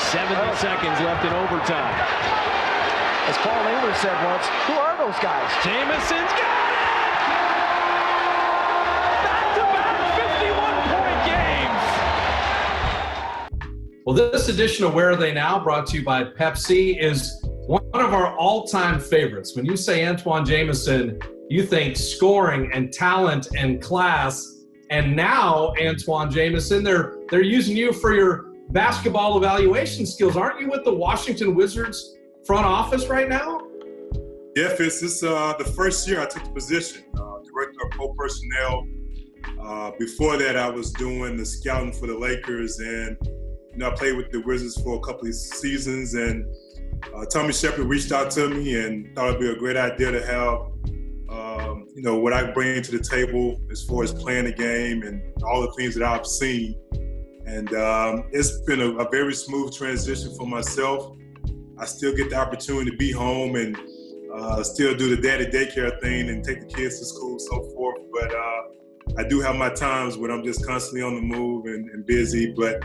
70 seconds left in overtime. As Paul Engler said once, who are those guys? Jamison's got it! Back-to-back 51-point games! Well, this edition of Where Are They Now, brought to you by Pepsi, is one of our all-time favorites. When you say Antawn Jamison, you think scoring and talent and class. And now, Antawn Jamison, they're using you for your basketball evaluation skills. Aren't you with the Washington Wizards front office right now? Yeah, Fitz, this is the first year I took the position, director of pro personnel. Before that, I was doing the scouting for the Lakers, and I played with the Wizards for a couple of seasons. And Tommy Shepard reached out to me and thought it'd be a great idea to have, what I bring to the table as far as playing the game and all the things that I've seen. And it's been a very smooth transition for myself. I still get the opportunity to be home and still do the daddy daycare thing and take the kids to school and so forth. But I do have my times when I'm just constantly on the move and busy. But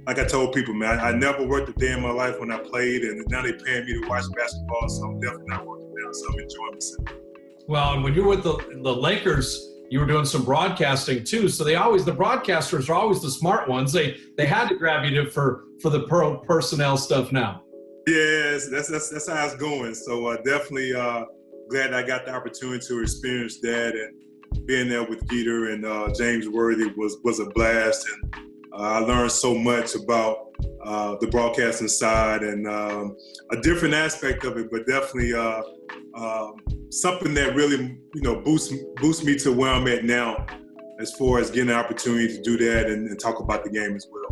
like I told people, man, I never worked a day in my life when I played, and now they're paying me to watch basketball, so I'm definitely not working now. So I'm enjoying myself. Well, and when you were with the Lakers, you were doing some broadcasting too. So the broadcasters are always the smart ones. They had to grab you for the pro personnel stuff now. Yes, that's how it's going. So definitely glad I got the opportunity to experience that, and being there with Geeter and James Worthy was a blast. And I learned so much about the broadcasting side and a different aspect of it, but definitely something that really boosts me to where I'm at now, as far as getting the opportunity to do that and talk about the game as well.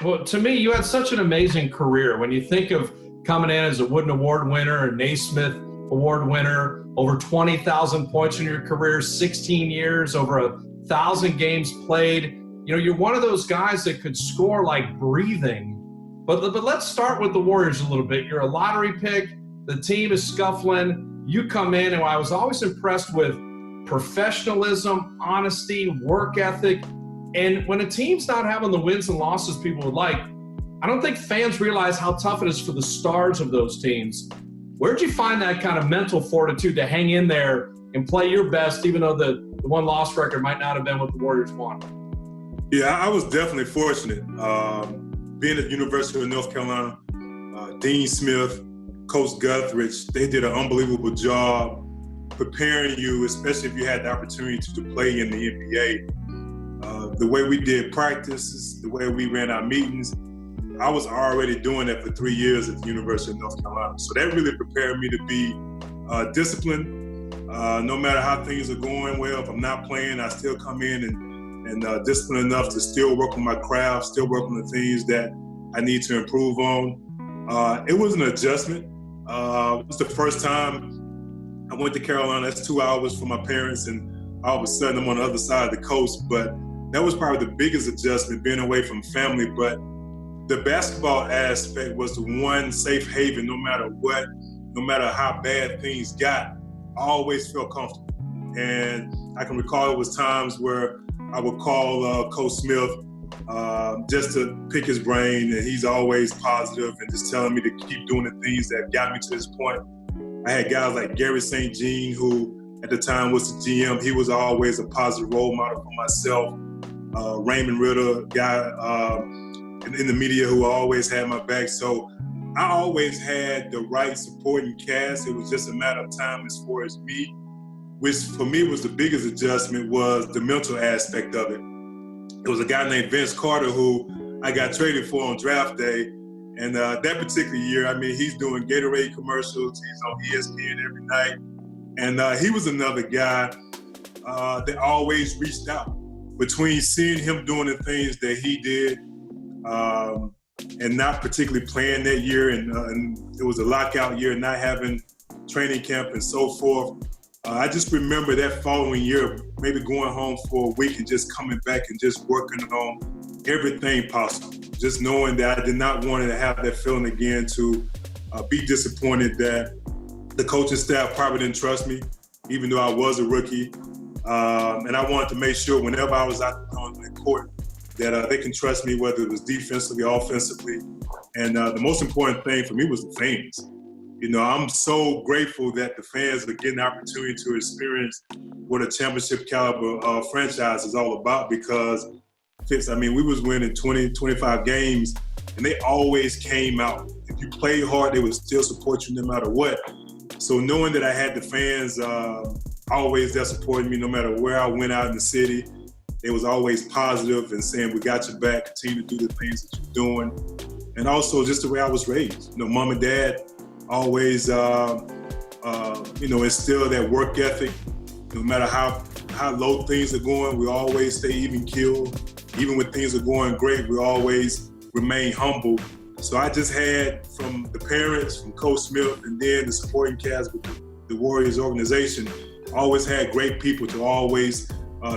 Well, to me, you had such an amazing career. When you think of coming in as a Wooden Award winner, a Naismith Award winner, over 20,000 points in your career, 16 years, over 1,000 games played. You're one of those guys that could score like breathing. But let's start with the Warriors a little bit. You're a lottery pick. The team is scuffling. You come in, and I was always impressed with professionalism, honesty, work ethic. And when a team's not having the wins and losses people would like, I don't think fans realize how tough it is for the stars of those teams. Where'd you find that kind of mental fortitude to hang in there and play your best, even though the one-loss record might not have been what the Warriors wanted? Yeah, I was definitely fortunate. Being at the University of North Carolina, Dean Smith, Coach Guthridge, they did an unbelievable job preparing you, especially if you had the opportunity to play in the NBA. The way we did practices, the way we ran our meetings, I was already doing that for 3 years at the University of North Carolina. So that really prepared me to be disciplined. No matter how things are going well, if I'm not playing, I still come in and disciplined enough to still work on my craft, still work on the things that I need to improve on. It was an adjustment. It was the first time I went to Carolina. That's 2 hours for my parents, and all of a sudden I'm on the other side of the coast. But that was probably the biggest adjustment, being away from family. But the basketball aspect was the one safe haven. No matter what, no matter how bad things got, I always felt comfortable. And I can recall it was times where I would call Coach Smith just to pick his brain, and he's always positive and just telling me to keep doing the things that got me to this point. I had guys like Gary St. Jean, who at the time was the GM. He was always a positive role model for myself. Raymond Ritter, guy in the media who always had my back. So I always had the right supporting cast. It was just a matter of time as far as me, which for me was the biggest adjustment, was the mental aspect of it. There was a guy named Vince Carter who I got traded for on draft day. And that particular year, he's doing Gatorade commercials. He's on ESPN every night. And he was another guy that always reached out. Between seeing him doing the things that he did and not particularly playing that year, and it was a lockout year, not having training camp and so forth, I just remember that following year, maybe going home for a week and just coming back and just working on everything possible. Just knowing that I did not want to have that feeling again, to be disappointed that the coaching staff probably didn't trust me, even though I was a rookie. And I wanted to make sure whenever I was out on the court that they can trust me, whether it was defensively, offensively. And the most important thing for me was the fans. You know, I'm so grateful that the fans are getting the opportunity to experience what a championship caliber franchise is all about, because Fitz, I mean, we was winning 20, 25 games, and they always came out. If you played hard, they would still support you no matter what. So knowing that I had the fans always there supporting me no matter where I went out in the city, they was always positive and saying, we got your back, continue to do the things that you're doing. And also just the way I was raised. You know, mom and dad always, instill that work ethic. No matter how low things are going, we always stay even keeled. Even when things are going great, we always remain humble. So I just had, from the parents, from Coach Smith, and then the supporting cast with the Warriors organization, always had great people to always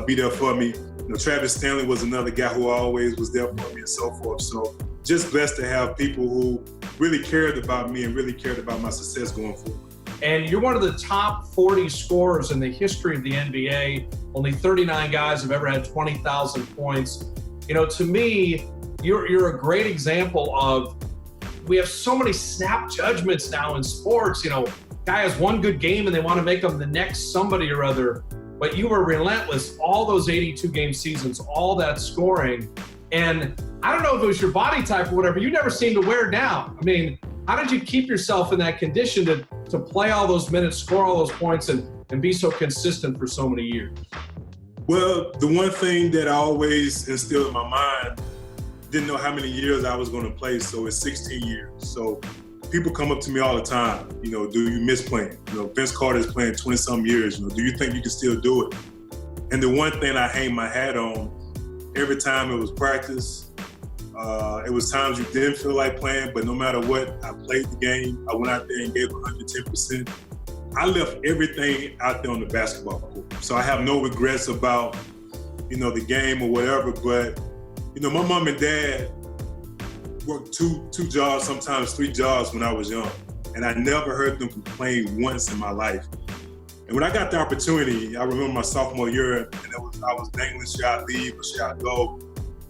be there for me. You know, Travis Stanley was another guy who always was there for me and so forth. So just blessed to have people who really cared about me and really cared about my success going forward. And you're one of the top 40 scorers in the history of the NBA. Only 39 guys have ever had 20,000 points. You know, to me, you're a great example of, we have so many snap judgments now in sports. You know, guy has one good game and they want to make him the next somebody or other. But you were relentless all those 82 game seasons, all that scoring. And I don't know if it was your body type or whatever, you never seemed to wear down. I mean, how did you keep yourself in that condition to play all those minutes, score all those points, and be so consistent for so many years? Well, the one thing that I always instilled in my mind, didn't know how many years I was going to play, so it's 16 years. So people come up to me all the time, you know, do you miss playing? You know, Vince Carter's playing 20-some years, you know, do you think you can still do it? And the one thing I hang my hat on, every time it was practice, it was times you didn't feel like playing, but no matter what, I played the game. I went out there and gave 110%. I left everything out there on the basketball court. So I have no regrets about, you know, the game or whatever. But, you know, my mom and dad worked two jobs, sometimes 3 jobs when I was young. And I never heard them complain once in my life. And when I got the opportunity, I remember my sophomore year, and I was dangling, should I leave or should I go?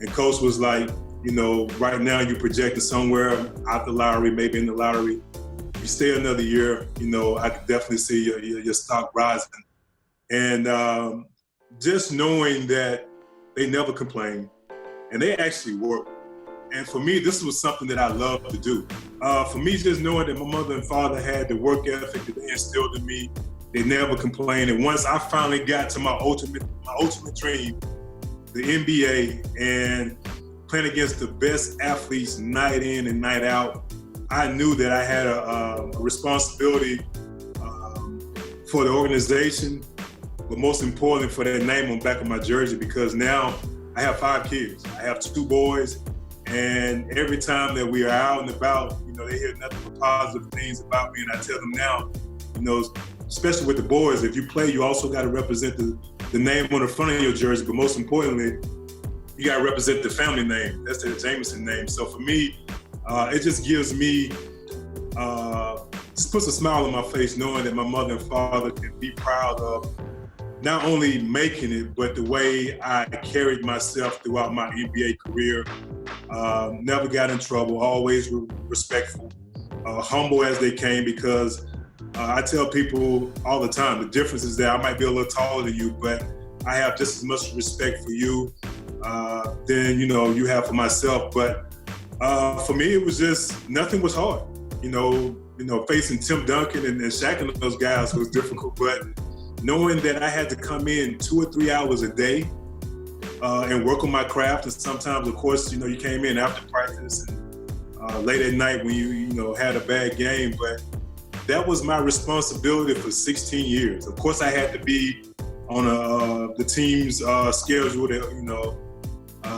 And coach was like, you know, right now you're projected somewhere out the lottery, maybe in the lottery. If you stay another year, you know, I could definitely see your stock rising. And just knowing that they never complained and they actually worked. And for me, this was something that I love to do. For me, just knowing that my mother and father had the work ethic that they instilled in me, they never complained. And once I finally got to my ultimate dream, the NBA, and playing against the best athletes night in and night out, I knew that I had a responsibility for the organization, but most importantly for that name on the back of my jersey, because now I have 5 kids. I have 2 boys, and every time that we are out and about, you know, they hear nothing but positive things about me, and I tell them now, you know, especially with the boys, if you play, you also got to represent the name on the front of your jersey, but most importantly, you got to represent the family name. That's the Jamison name. So for me, it just gives me, just puts a smile on my face knowing that my mother and father can be proud of not only making it, but the way I carried myself throughout my NBA career. Never got in trouble, always respectful, humble as they came, because I tell people all the time, the difference is that I might be a little taller than you, but I have just as much respect for you than, you know, you have for myself. But for me, it was just, nothing was hard. You know, facing Tim Duncan and Shaq and those guys was difficult, but knowing that I had to come in 2 or 3 hours a day and work on my craft, and sometimes, of course, you know, you came in after practice and late at night when you know, had a bad game, but that was my responsibility for 16 years. Of course, I had to be on the team's schedule. That, you know,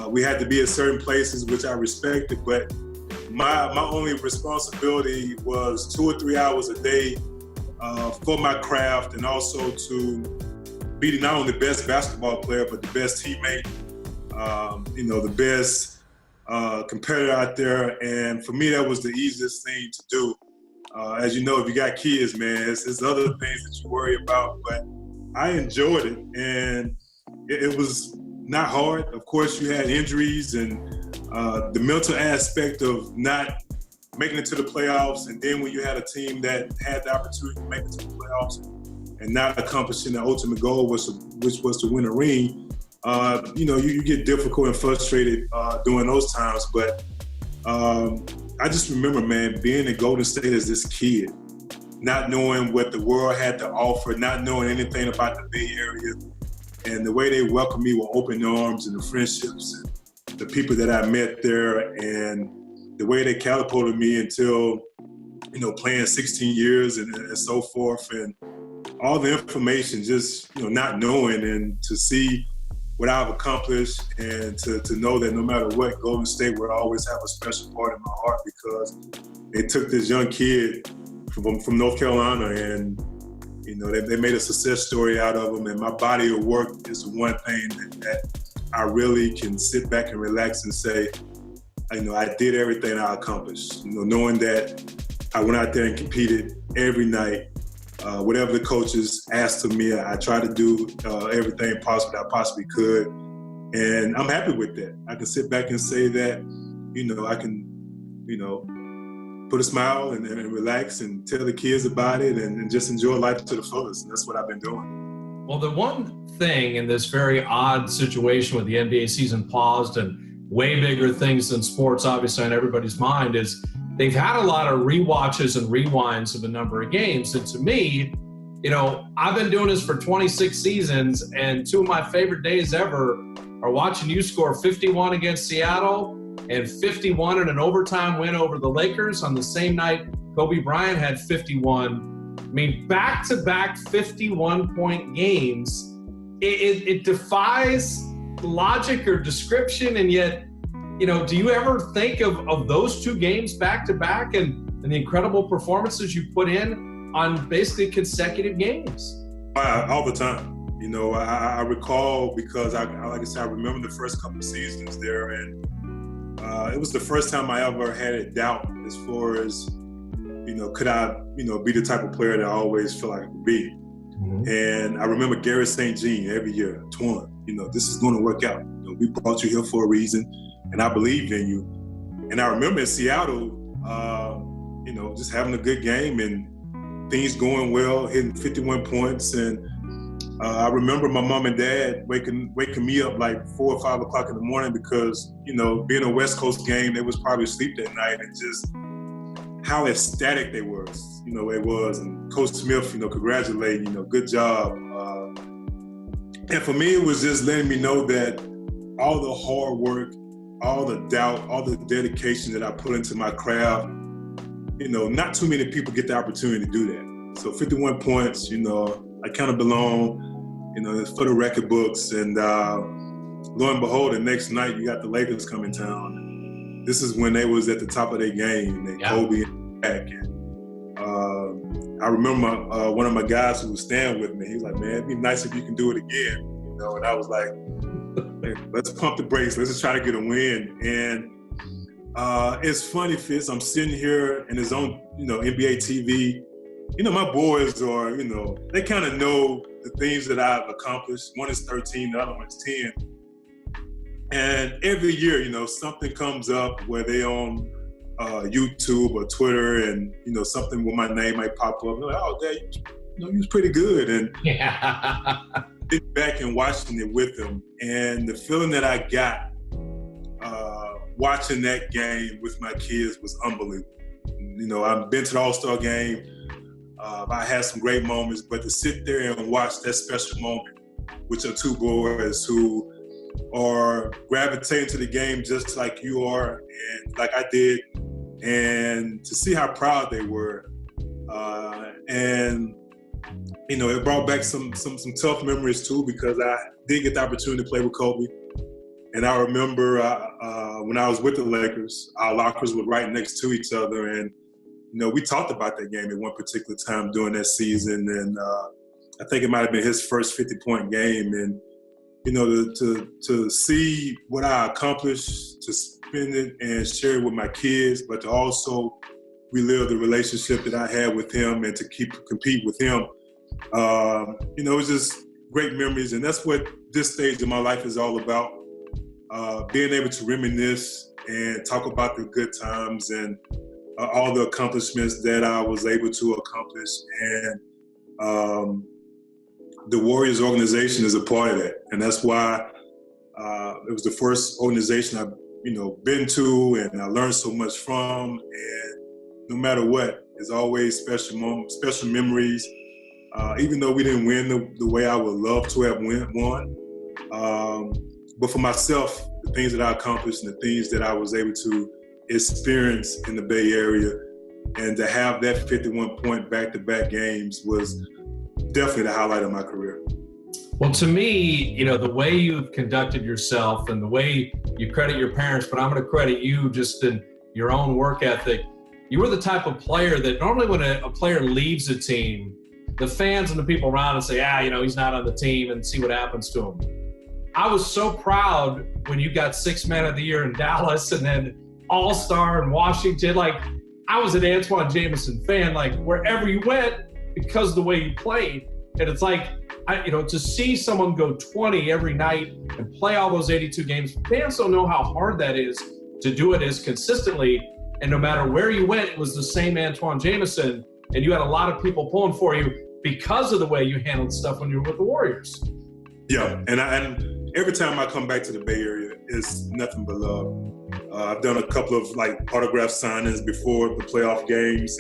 we had to be at certain places, which I respected, but my only responsibility was 2 or 3 hours a day for my craft, and also to be not only the best basketball player, but the best teammate, you know, the best competitor out there. And for me, that was the easiest thing to do. As you know, if you got kids, man, it's other things that you worry about, but I enjoyed it. And it was not hard. Of course, you had injuries and the mental aspect of not making it to the playoffs, and then when you had a team that had the opportunity to make it to the playoffs and not accomplishing the ultimate goal, which was to win a ring, you get difficult and frustrated during those times. But I just remember, man, being in Golden State as this kid, not knowing what the world had to offer, not knowing anything about the Bay Area, and the way they welcomed me with open arms and the friendships and the people that I met there, and the way they catapulted me until, playing 16 years and so forth, and all the information, just, not knowing, and to see what I've accomplished, and to know that no matter what, Golden State will always have a special part in my heart, because they took this young kid from North Carolina, and they made a success story out of him. And my body of work is the one thing that I really can sit back and relax and say, I did everything I accomplished. Knowing that I went out there and competed every night. Whatever the coaches asked of me, I tried to do everything possible that I possibly could. And I'm happy with that. I can sit back and say that, I can, put a smile and relax and tell the kids about it and just enjoy life to the fullest. And that's what I've been doing. Well, the one thing in this very odd situation with the NBA season paused and way bigger things than sports, obviously, on everybody's mind is they've had a lot of rewatches and rewinds of a number of games. And to me, I've been doing this for 26 seasons, and two of my favorite days ever are watching you score 51 against Seattle and 51 in an overtime win over the Lakers on the same night Kobe Bryant had 51. I mean, back-to-back 51-point games. It defies logic or description, and yet, do you ever think of those two games back-to-back and the incredible performances you put in on basically consecutive games? All the time. I recall, because like I said, I remember the first couple of seasons there, and it was the first time I ever had a doubt as far as, could I, be the type of player that I always feel like I could be. Mm-hmm. And I remember Gary St. Jean every year, Twan, this is going to work out. We brought you here for a reason, and I believed in you. And I remember in Seattle, just having a good game and things going well, hitting 51 points. And I remember my mom and dad waking me up like 4 or 5 o'clock in the morning because, being a West Coast game, they was probably asleep that night, and just how ecstatic they were, it was. And Coach Smith, congratulating, good job. And for me, it was just letting me know that all the hard work, all the doubt, all the dedication that I put into my craft, not too many people get the opportunity to do that. So 51 points, I kind of belong, for the record books. And lo and behold, the next night you got the Lakers come in town. This is when they was at the top of their game. And Kobe and back. And I remember one of my guys who was staying with me. He was like, "Man, it'd be nice if you can do it again." And I was like, "Hey, let's pump the brakes. Let's just try to get a win." And it's funny, Fitz. I'm sitting here and it's on, NBA TV. My boys are, they kind of know the things that I've accomplished. One is 13, the other one's 10. And every year, something comes up where they on YouTube or Twitter, and, something with my name might pop up. And they're like, "Oh, Dad, you was pretty good." And sit back and watching it with them, and the feeling that I got watching that game with my kids was unbelievable. I've been to the All-Star game. I had some great moments, but to sit there and watch that special moment with your two boys who are gravitating to the game just like you are and like I did, and to see how proud they were. And it brought back some tough memories too, because I did get the opportunity to play with Kobe. And I remember when I was with the Lakers, our lockers were right next to each other, and we talked about that game at one particular time during that season, and I think it might have been his first 50-point game. And to see what I accomplished, to spend it and share it with my kids, but to also relive the relationship that I had with him and to compete with him, it was just great memories. And that's what this stage of my life is all about. Being able to reminisce and talk about the good times and all the accomplishments that I was able to accomplish. And the Warriors organization is a part of that. And that's why it was the first organization I've been to and I learned so much from. And no matter what, it's always special moments, special memories. Even though we didn't win the way I would love to have won. But for myself, the things that I accomplished and the things that I was able to experience in the Bay Area and to have that 51-point back-to-back games was definitely the highlight of my career. Well, to me, the way you've conducted yourself and the way you credit your parents, but I'm going to credit you just in your own work ethic. You were the type of player that normally when a player leaves a team, the fans and the people around and say, he's not on the team and see what happens to him. I was so proud when you got 6th Man of the Year in Dallas and then All-Star in Washington. I was an Antawn Jamison fan, wherever you went because of the way you played. And it's to see someone go 20 every night and play all those 82 games, fans don't know how hard that is to do it as consistently. And no matter where you went, it was the same Antawn Jamison. And you had a lot of people pulling for you because of the way you handled stuff when you were with the Warriors. Yeah, and every time I come back to the Bay Area, it's nothing but love. I've done a couple of autograph signings before the playoff games,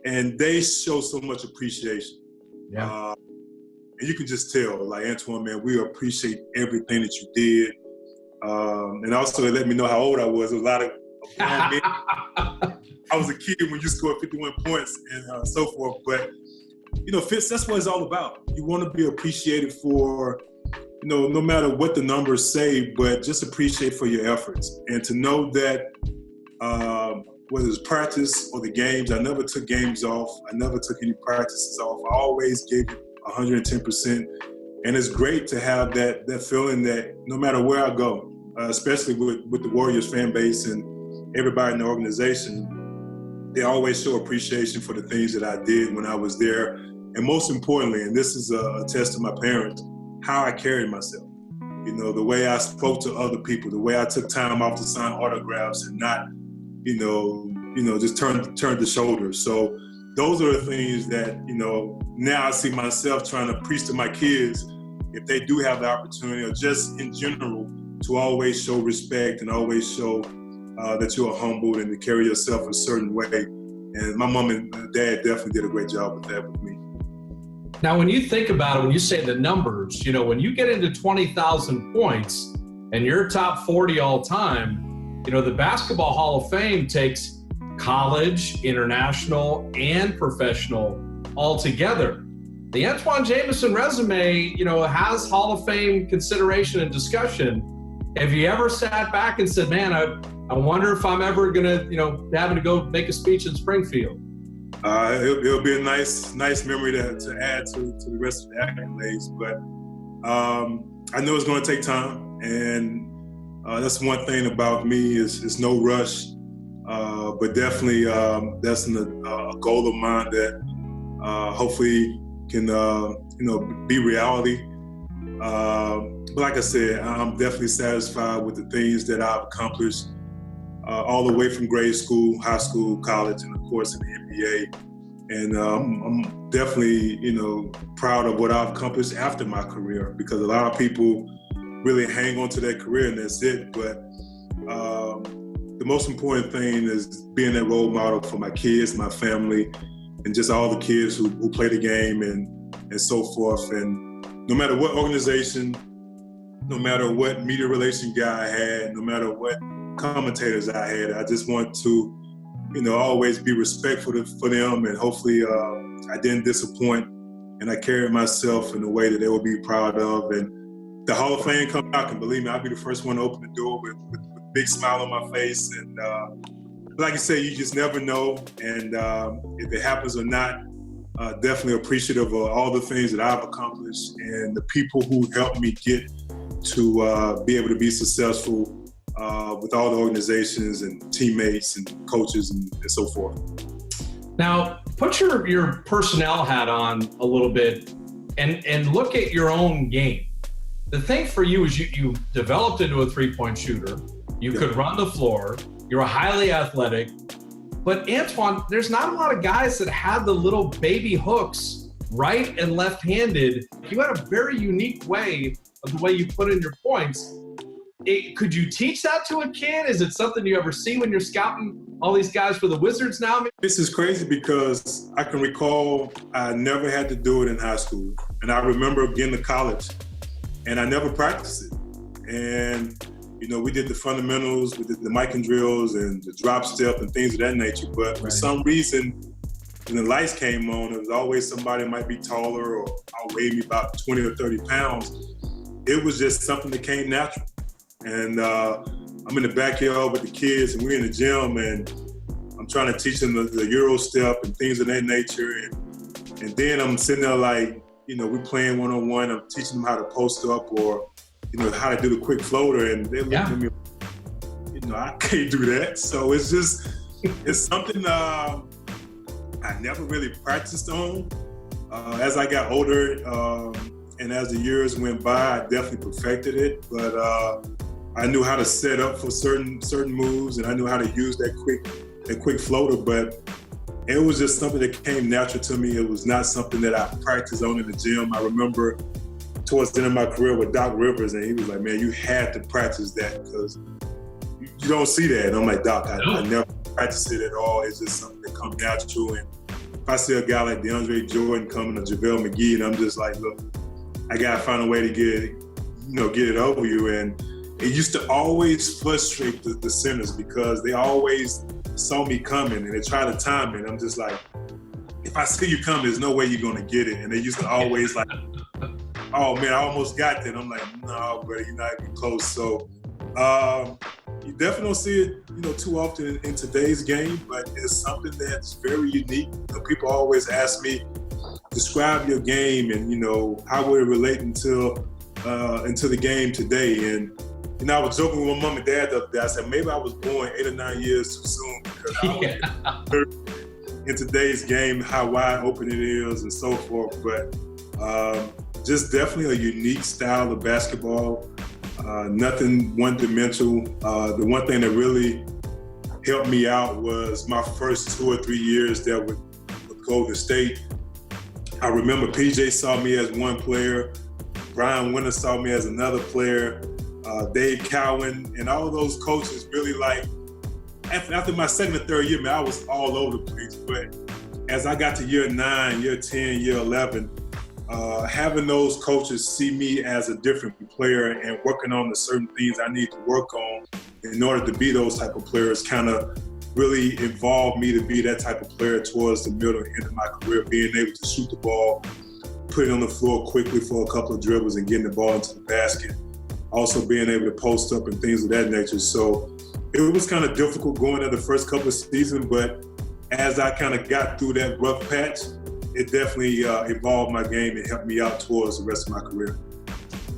and they show so much appreciation. Yeah. And you can just tell, Antawn, man, we appreciate everything that you did. And also they let me know how old I was. There was a lot of I was a kid when you scored 51 points and so forth. But, Fitz, that's what it's all about. You want to be appreciated for, no matter what the numbers say, but just appreciate for your efforts. And to know that whether it's practice or the games, I never took games off. I never took any practices off. I always gave it 110%. And it's great to have that feeling that no matter where I go, especially with the Warriors fan base and everybody in the organization, they always show appreciation for the things that I did when I was there. And most importantly, and this is a test to my parents, how I carried myself. The way I spoke to other people, the way I took time off to sign autographs and not, just turned the shoulders. So those are the things that, now I see myself trying to preach to my kids if they do have the opportunity or just in general to always show respect and always show that you are humbled and to carry yourself a certain way. And my mom and dad definitely did a great job with that with me. Now, when you think about it, when you say the numbers, when you get into 20,000 points and you're top 40 all time, the Basketball Hall of Fame takes college, international, and professional all together. The Antawn Jamison resume, has Hall of Fame consideration and discussion. Have you ever sat back and said, man, I wonder if I'm ever going to, having to go make a speech in Springfield? It'll be a nice memory to add to the rest of the accolades. But I know it's going to take time. And that's one thing about me is no rush. But definitely that's a goal of mine that hopefully can, be reality. But like I said, I'm definitely satisfied with the things that I've accomplished all the way from grade school, high school, college, and of course in the NBA. And I'm definitely, proud of what I've accomplished after my career, because a lot of people really hang on to their career and that's it. But the most important thing is being that role model for my kids, my family, and just all the kids who play the game and so forth. And no matter what organization, no matter what media relation guy I had, no matter what commentators I had, I just want to, always be respectful for them, and hopefully I didn't disappoint and I carried myself in a way that they will be proud of. And the Hall of Fame come out, and believe me, I'll be the first one to open the door with a big smile on my face. And like I say, you just never know. And if it happens or not, definitely appreciative of all the things that I've accomplished and the people who helped me get to be able to be successful with all the organizations and teammates and coaches and so forth. Now, put your personnel hat on a little bit and look at your own game. the thing for you is you developed into a three-point shooter. You could run the floor. You're highly athletic. But Antawn, there's not a lot of guys that have the little baby hooks, right and left-handed. You had a very unique way of the way you put in your points. Could you teach that to a kid? Is it something you ever see when you're scouting all these guys for the Wizards now? This is crazy because I can recall I never had to do it in high school. And I remember getting to college and I never practiced it. And, we did the fundamentals, we did the mic and drills and the drop step and things of that nature. But for some reason, when the lights came on, it was always somebody might be taller or outweigh me about 20 or 30 pounds. It was just something that came natural. And I'm in the backyard with the kids and we're in the gym and I'm trying to teach them the Euro step and things of that nature. And then I'm sitting there like, we're playing one-on-one. I'm teaching them how to post up or, how to do the quick floater. And they look at me, I can't do that. So it's something I never really practiced on. As I got older and as the years went by, I definitely perfected it. But I knew how to set up for certain moves, and I knew how to use that quick floater. But it was just something that came natural to me. It was not something that I practiced on in the gym. I remember towards the end of my career with Doc Rivers, and he was like, "Man, you had to practice that because you don't see that." And I'm like, "Doc, I never practiced it at all. It's just something that comes natural." And if I see a guy like DeAndre Jordan coming, or JaVale McGee, and I'm just like, "Look, I gotta find a way to get it over you." And it used to always frustrate the centers because they always saw me coming and they tried to time it. I'm just like, if I see you coming, there's no way you're gonna get it. And they used to always like, "Oh man, I almost got that." I'm like, "No, buddy, you're not even close." So you definitely don't see it, too often in today's game, but it's something that's very unique. People always ask me, describe your game and, how would it relate into the game today. And, I was joking with my mom and dad the other day. I said, maybe I was born 8 or 9 years too soon because I don't in today's game how wide open it is and so forth. But just definitely a unique style of basketball. Nothing one-dimensional. The one thing that really helped me out was my first 2 or 3 years there with Golden State. I remember PJ saw me as one player, Brian Winter saw me as another player, Dave Cowan, and all those coaches really after my second or third year, man, I was all over the place. But as I got to year 9, year 10, year 11, having those coaches see me as a different player and working on the certain things I need to work on in order to be those type of players kind of really involved me to be that type of player towards the middle and end of my career, being able to shoot the ball, put it on the floor quickly for a couple of dribbles and getting the ball into the basket. Also being able to post up and things of that nature. So it was kind of difficult going in the first couple of seasons, but as I kind of got through that rough patch, it definitely evolved my game and helped me out towards the rest of my career.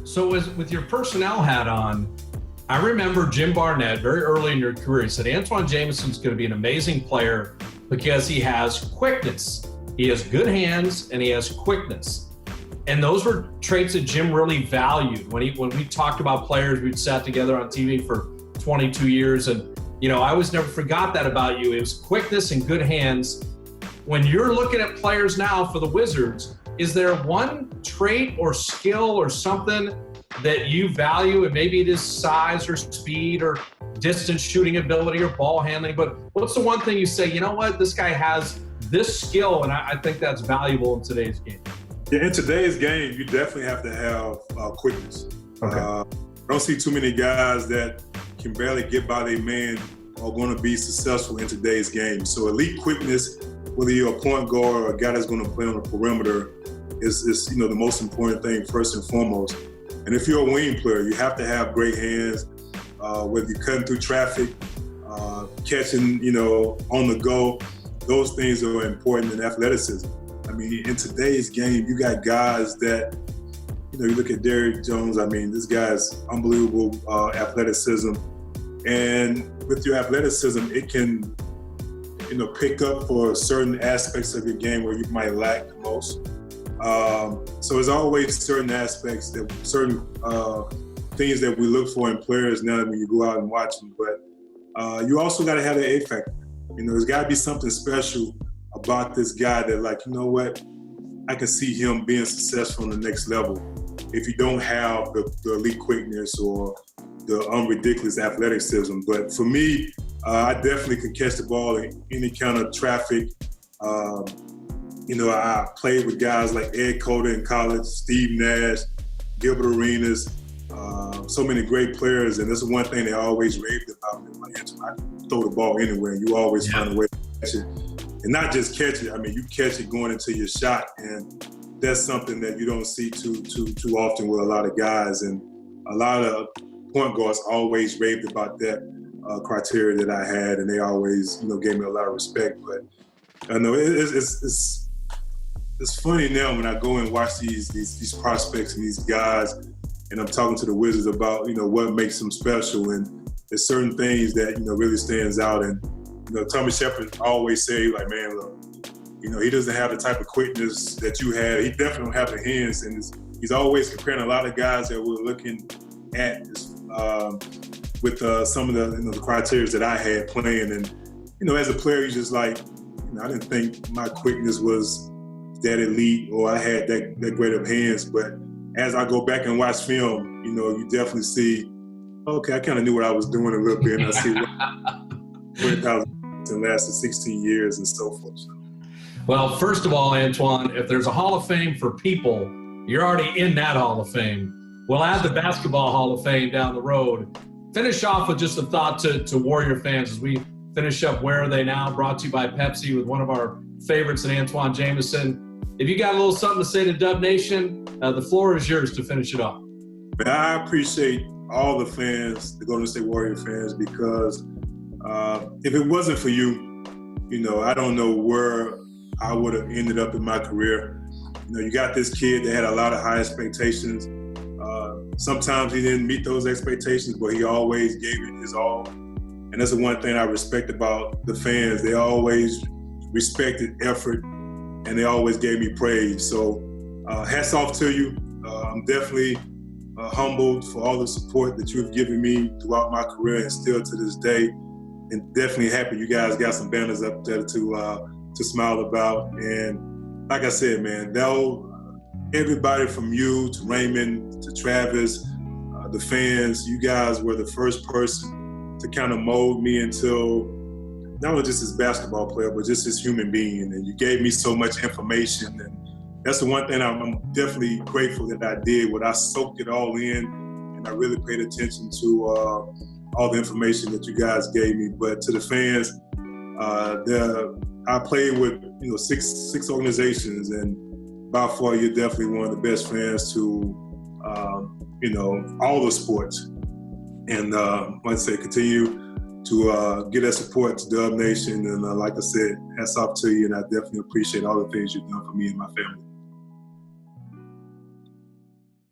So with your personnel hat on, I remember Jim Barnett very early in your career, he said, Antawn Jamison's going to be an amazing player because he has quickness. He has good hands and he has quickness. And those were traits that Jim really valued. When we talked about players, we'd sat together on TV for 22 years. And, I always never forgot that about you. It was quickness and good hands. When you're looking at players now for the Wizards, is there one trait or skill or something that you value? And maybe it is size or speed or distance shooting ability or ball handling. But what's the one thing you say, you know what, this guy has this skill and I think that's valuable in today's game? Yeah, in today's game, you definitely have to have quickness. Okay. I don't see too many guys that can barely get by their man are going to be successful in today's game. So elite quickness, whether you're a point guard or a guy that's going to play on the perimeter, is the most important thing first and foremost. And if you're a wing player, you have to have great hands, whether you're cutting through traffic, catching, on the go. Those things are important in athleticism. I mean, in today's game, you got guys that, you look at Derrick Jones. I mean, this guy's unbelievable athleticism. And with your athleticism, it can, pick up for certain aspects of your game where you might lack the most. So there's always certain aspects, certain things that we look for in players now when you go out and watch them. But you also got to have the A factor. There's got to be something special about this guy that, like, you know what, I can see him being successful on the next level if you don't have the elite quickness or the unridiculous athleticism. But for me, I definitely can catch the ball in any kind of traffic. I played with guys like Ed Cota in college, Steve Nash, Gilbert Arenas, so many great players. And that's the one thing they always raved about me. Like, I throw the ball anywhere, and you always find a way to catch it. And not just catch it, I mean, you catch it going into your shot. And that's something that you don't see too often with a lot of guys. And a lot of point guards always raved about that criteria that I had, and they always, gave me a lot of respect. But I know it's funny now when I go and watch these prospects and these guys, and I'm talking to the Wizards about, what makes them special. And there's certain things that, really stands out. And, Tommy Shepard always say, like, man, look, he doesn't have the type of quickness that you had. He definitely don't have the hands. And he's always comparing a lot of guys that we're looking at with some of the criteria that I had playing. And, as a player, you just like, I didn't think my quickness was that elite or I had that great of hands. But as I go back and watch film, you definitely see, okay, I kind of knew what I was doing a little bit, and I see what and lasted 16 years and so forth. Well, first of all, Antawn, if there's a Hall of Fame for people, you're already in that Hall of Fame. We'll add the Basketball Hall of Fame down the road. Finish off with just a thought to Warrior fans as we finish up Where Are They Now, brought to you by Pepsi with one of our favorites in Antawn Jamison. If you got a little something to say to Dub Nation, the floor is yours to finish it off. I appreciate all the fans, the Golden State Warrior fans, because if it wasn't for you, I don't know where I would have ended up in my career. You got this kid that had a lot of high expectations. Sometimes he didn't meet those expectations, but he always gave it his all. And that's the one thing I respect about the fans. They always respected effort, and they always gave me praise. So hats off to you. I'm definitely humbled for all the support that you've given me throughout my career and still to this day. And definitely happy you guys got some banners up there to smile about. And like I said, man, everybody from you to Raymond to Travis, the fans, you guys were the first person to kind of mold me into not only just as basketball player, but just as human being. And you gave me so much information. And that's the one thing I'm definitely grateful that I did. I soaked it all in, and I really paid attention to all the information that you guys gave me. But to the fans, I played with six organizations, and by far you're definitely one of the best fans to all the sports. And like I say, continue to get that support to Dub Nation. And like I said, hats off to you, and I definitely appreciate all the things you've done for me and my family.